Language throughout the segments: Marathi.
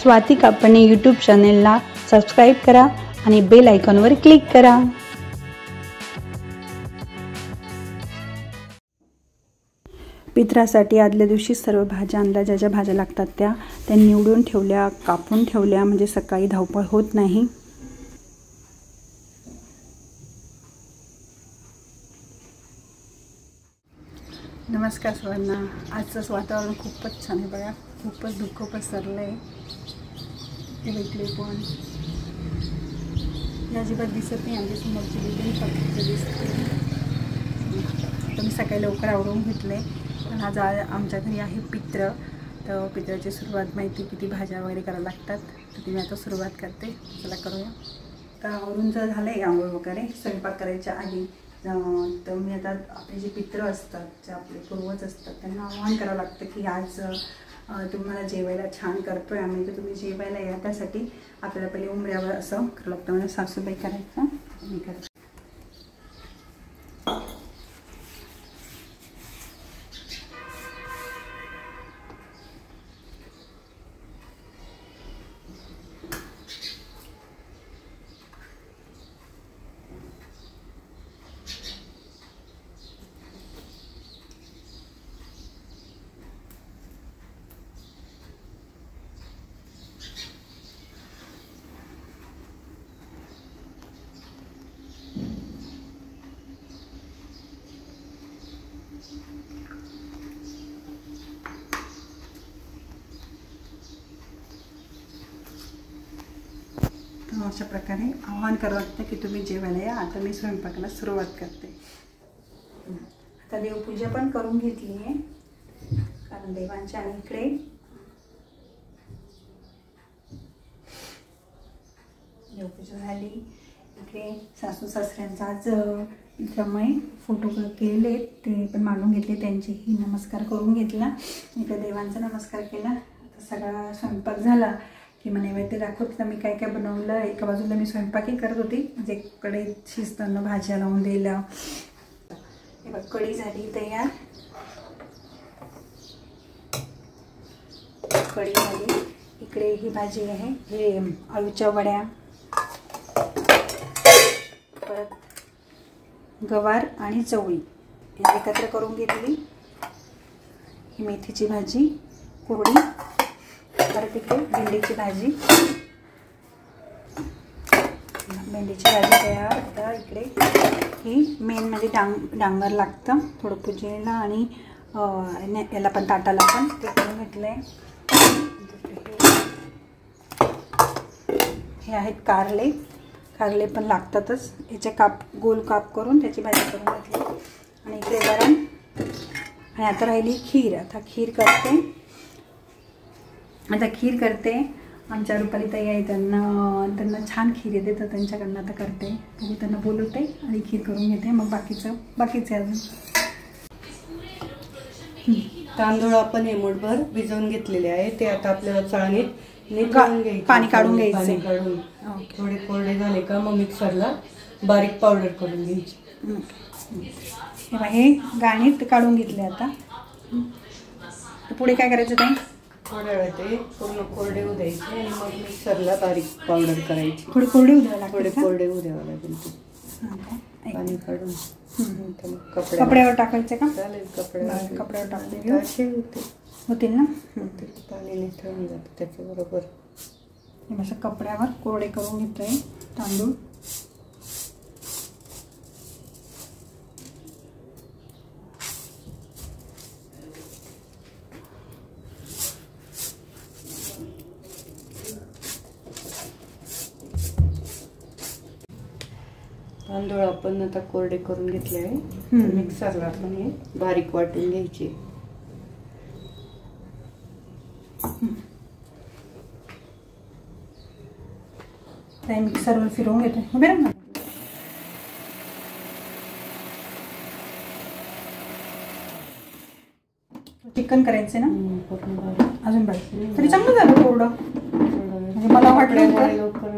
स्वाती कापणे यूट्यूब चॅनेलला सबस्क्राईब करा आणि बेल आयकॉनवर क्लिक करा। पित्रासाठी आदल्या दिवशी सर्व भाज्या अंदाजाच्या ज्या भाज्या लागतात त्या निवडून ठेवल्या, कापून ठेवल्या, म्हणजे सकाळी धावपळ होत नाही। नमस्कार सर्वांना। आजचं वातावरण खूपच छान आहे बघा, खूपच दुःख पसरलंय। हे भेटले पण अजिबात दिसत नाही, आमच्या समोरची बिल्डिंग फक्त दिसते। तर मी सकाळी लवकर आवरून घेतले, पण आज आमच्या घरी आहे पित्र। तर पित्राची सुरुवात माहिती किती भाज्या वगैरे करायला लागतात, तर मी आता सुरुवात करते। चला करूया। तर आवरून जर झालं आहे आंघोळ वगैरे स्वयंपाक करायच्या आधी, तर मी आता आपले जे पित्र असतात, जे आपले पूर्वज असतात, त्यांना आवाहन करावं लागतं की आज तुम्हाला जेवायला छान करतोय आम्ही, तर तुम्ही जेवायला या। त्यासाठी आपल्याला पहिले उंबऱ्यावर असं करावं लागतं। म्हणजे सासूबाई करायचं, मी करते। अशा प्रकारे आवाहन करावं लागतं की तुम्ही जेवायला या। आता मी स्वयंपाकाला सुरुवात करते। आता देवपूजा पण करून घेतली आहे, कारण देवांच्या आणि इकडे देवपूजा झाली। इकडे सासू सासऱ्यांचा आज पित्रामुळे फोटो केले, ते पण मागून घेतले, त्यांचेही नमस्कार करून घेतला। इकडे देवांचा नमस्कार केला। आता सगळा स्वयंपाक झाला की मग नैवेद्य दाखवत मी काय काय बनवलं। एका बाजूला मी स्वयंपाकही करत होती, म्हणजे कढई शिजताना भाज्या लावून दिल्या। हे बघ कढी झाली तयार, कढी झाली। इकडे ही भाजी आहे, हे आळूच्या वड्या, परत गवार आणि चवळी एकत्र करून घेतली। ही मेथीची भाजी कोरडी, परत इकडे भेंडीची भाजी तयार। आता इकडे ही मेन म्हणजे डांगर लागतं थोडं पूजेला, आणि याला पण ताटाला पण ते करून घेतलंय। हे आहेत कारले, कारले पण लागतातच, याचे गोल काप करून त्याची भाजी करून घेतली। आणि इकडे वरण, आणि आता राहिली खीर। आता खीर करते। आमच्या रुपाली ताई आहे, त्यांना छान खीर येते, तर त्यांच्याकडनं आता करते। मी त्यांना बोलवते आणि खीर करून घेते, मग बाकीचे अजून तांदूळ आपण हेमूटभर भिजवून घेतलेले आहे, ते आता आपल्याला चाळणीत पाणी काढून घ्यायचे। थोडे कोरडे झाले का मग मिक्सरला बारीक पावडर करून घ्यायची। हे गाणीत काढून घेतले। आता पुढे काय करायचं ताई? थोड्या वेळ ते पूर्ण कोरडे होऊ द्यायचे आणि मग मिक्सरला बारीक पावडर करायची। थोडे कोरडे होऊ द्यावं लागेल, थोडे कोरडे होऊ द्यावं लागेल ते पाणी काढून। कपड्यावर टाकायचे का? चालेल, कपड्यावर टाकले असे होतील ना, पाणी निथळून जातं त्याच्याबरोबर। हे असं कपड्यावर कोरडे करून घेतोय तांदूळ। तांदूळ आपण आता कोरडे करून घेतले आहे, मिक्सरला आपण हे बारीक वाटून घ्यायचे। मिक्सरवर फिरवून घेते बरं ना। चिकन करायचे ना, अजून बारीक तरी चांगलं झालं कोरडं, म्हणजे मला वाटलं लवकर।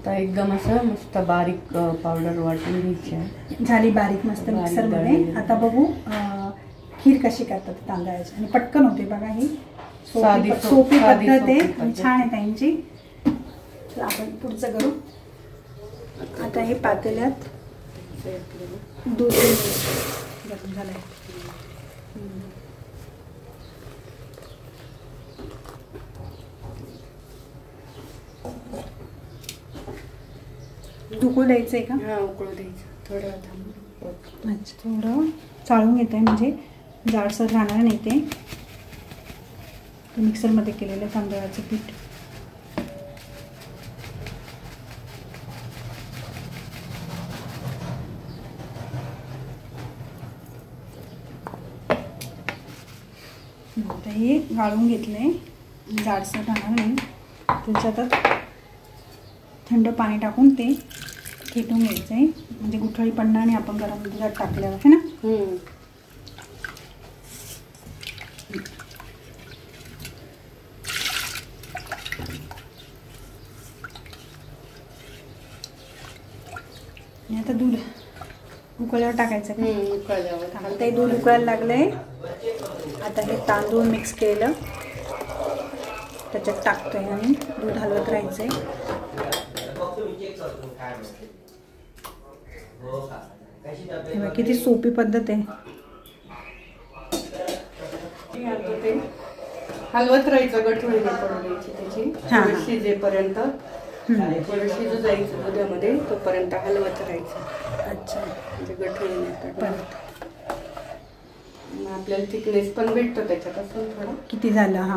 आता एकदम असं मस्त बारीक पावडर वाटून घ्यायची आहे. झाली बारीक मस्त बारीक मिक्सरमध्ये. बारीक. आता बघू खीर कशी करतात तांदळाची. आणि पटकन होते बघा. ही सोपी पद्धत आहे आणि छान आहे ताईंची. तर आपण पुढचं करू. आता हे पातेल्यात दूध गरम झालंय. उकळू द्यायचंय का? हा, उकळू द्यायचं थोडं. अच्छा, थोडं चाळून घेत आहे म्हणजे जाडसर राहणार नाही ते. मिक्सरमध्ये केलेलं तांदळाचं पीठ. आता हे गाळून घेतलंय, जाडसर राहणार नाही. त्याच्यात थंड पाणी टाकून ते फेटून घ्यायचं आहे म्हणजे गुठळी पडणार नाही आपण गरम दुधात टाकल्यावर, है ना? आणि आता दूध उकळल्यावर टाकायचं. उकळल्यावर आता हे दूध उकळायला लागलंय. आता हे तांदूळ मिक्स केलं त्याच्यात टाकतोय आणि दूध हलवत राहायचंय. किती सोपी पद्धत आहे. हलवत राहायचं, गठुळी पडून द्यायची त्याची शिजेपर्यंत. थोडं शिजू जायचं दुधामध्ये, तोपर्यंत हलवत राहायचं. अच्छा, म्हणजे गठुळी परत आपल्याला थिकनेस पण भेटतो त्याच्यात असं थोडं. किती झालं? हा,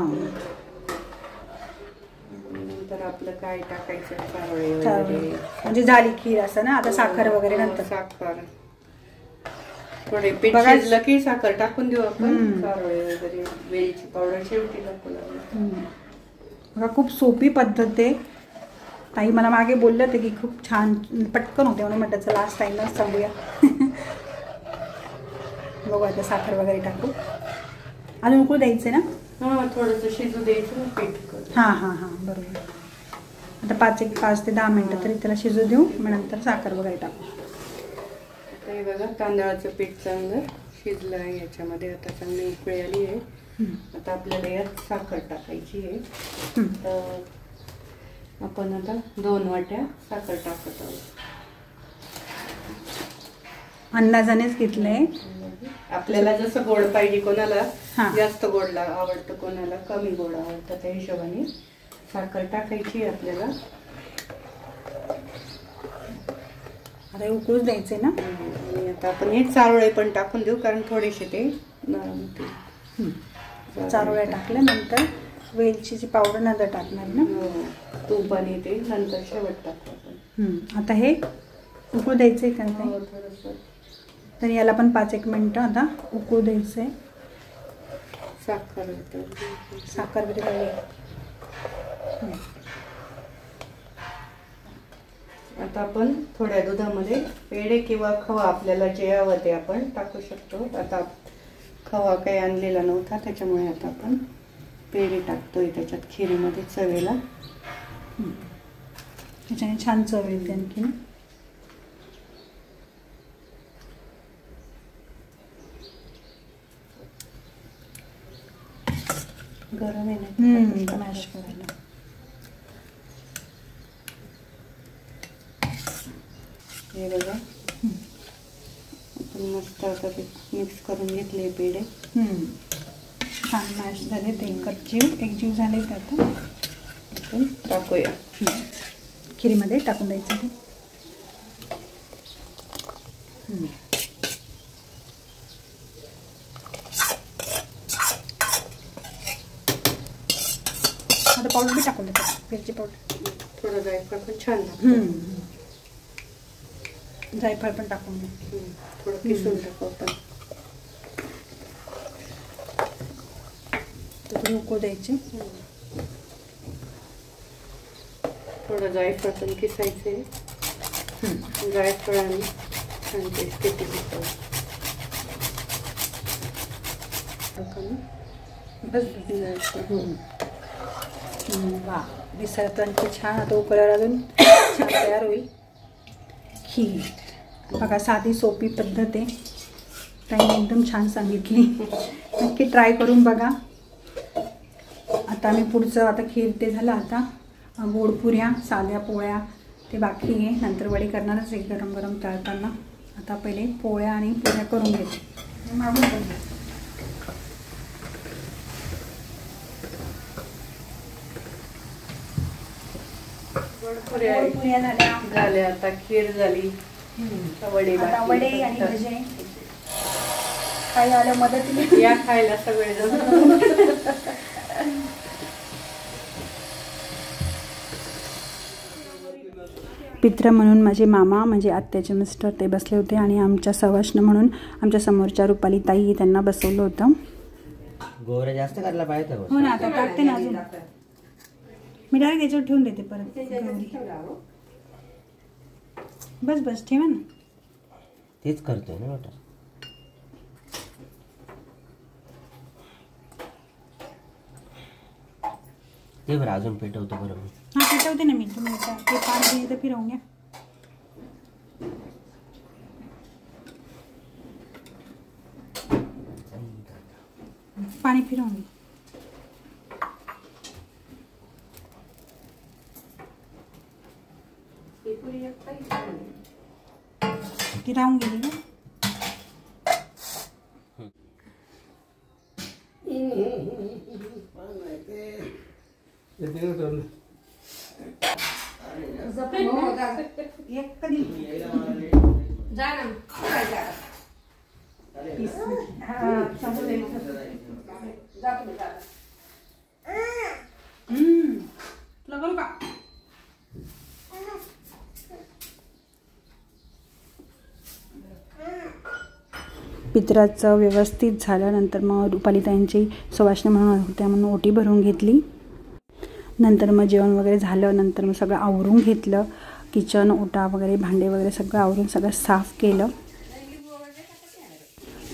नंतर आपलं काय टाकायचं, चारोळे वगैरे म्हणजे झाली खीर असं ना. आता साखर वगैरे नंतर. साखर थोडे पीठ शिजलं की साखर टाकून देऊ आपण. चारोळे वगैरे, वेलची पावडर शेवटी टाकू लागली. बघा खूप सोपी पद्धत आहे. ताई मला मागे बोललं होते की खूप छान पटकन होते म्हणून म्हटलं चला लास्ट टाइमच सांगूया. बघू आता साखर वगैरे टाकू. अजून उकळू द्यायचे ना? हा, थोडंसं शिजू द्यायचं पीठ. हां हां हां, बरोबर. आता 5 ते 10 मिनिटं तरी त्याला शिजू देऊ, मग नंतर साखर वगैरे टाकू. हे बघा तांदळाचं पीठ चांगलं शिजलं आहे याच्यामध्ये. आता चांगली उकळी आली आहे. आता आपल्याला यात साखर टाकायची आहे. तर आपण आता 2 वाट्या साखर टाकत आहोत. अंदाजानेच घेतलंय. आपल्याला जसं गोड पाहिजे, कोणाला जास्त गोड आवडतं, कोणाला कमी गोड आवडतं, त्या हिशोबाने साखर टाकायची आपल्याला. आता उकळूच द्यायचे ना. आणि आता आपण हे चारोळे पण टाकून देऊ, कारण थोडेसे ते चारोळ्या टाकल्यानंतर वेलचीची पावडर नंतर टाकणार ना. तूप आणि ते नंतर शेवट टाकू आपण. आता हे उकळू द्यायचंय का? थोडंसं तर याला पण 5-1 मिनिटं आता उकळू द्यायचंय. साखर वगैरे. आता आपण थोड्या दुधामध्ये पेढे किंवा खवा आपल्याला जे हवं ते आपण टाकू शकतो. आता खवा काही आणलेला नव्हता त्याच्यामुळे आता आपण पेढे टाकतोय त्याच्यात खिरीमध्ये चवेला. त्याच्याने छान चव येते आणखी. गरम आहे ना, मॅश करायला. हे बघा आपण मस्त आता ते मिक्स करून घेतले पेढे. छान मॅश झाले ते, एकजीव झाले. ते आता आपण टाकूया खिरीमध्ये टाकून द्यायचं ते. आता पावडर बी टाकून देतो, मिरची पावडर. थोडं जायफळ पण छान लागतं. जायफळ पण टाकून दे. थोडं किसून टाकू आपण. थोडं उकळू द्यायचे. थोडं जायफळ पण किसायचे. जायफळाने छान टेस्ट येते. बस वा, दिसायला पण छान. आता उकळल्यावर अजून तयार होईल खीर. बघा साधी सोपी पद्धत आहे, ताईने एकदम छान सांगितली. नक्की ट्राय करून बघा. आता मी पुढचं आता खीर ते झालं, आता गोड पुऱ्या साध्या पोळ्या ते बाकी आहे. नंतर वडे करणारच आहे गरम गरम तळताना. आता पहिले पोळ्या आणि पुऱ्या करून घेते. मागून बघा पुऱ्या झाल्या, आता खीर झाली, वडे आता वडे आणि भजे. काही आलं मदतीने या खायला सगळेजण. पित्र म्हणून माझे मामा म्हणजे आत्याचे मिस्टर ते बसले होते आणि आमच्या सवाष्ण म्हणून आमच्या समोरच्या रुपाली ताई त्यांना बसवलं होतं. गोरे जास्त करायला पाहिजे. हो ना, आता टाकते ना अजून. मी डायरेक्ट याच्यावर ठेवून देते परत. बस बस ठेवा ना. तेच करतोय ना बेटा. ते बरं अजून पेटवतो बरं मी. हां पेटवते ना मी. तुम्ही ते पाणी तर फिरवून घ्या. पाणी फिरवून घ्या. ती राहून गेली ना. तुला करू का? पित्राचं व्यवस्थित झाल्यानंतर मग रुपालीताईंची सुवासिनी म्हणून होत्या म्हणून ओटी भरून घेतली. नंतर मग जेवण वगैरे झालं. नंतर मग सगळं आवरून घेतलं. किचन ओटा वगैरे भांडे वगैरे सगळं आवरून सगळं साफ केलं.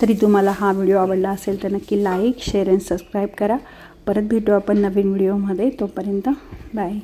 तरी तुम्हाला हा व्हिडिओ आवडला असेल तर नक्की लाईक शेअर आणि सबस्क्राईब करा. परत भेटू आपण नवीन व्हिडिओमध्ये. तोपर्यंत बाय.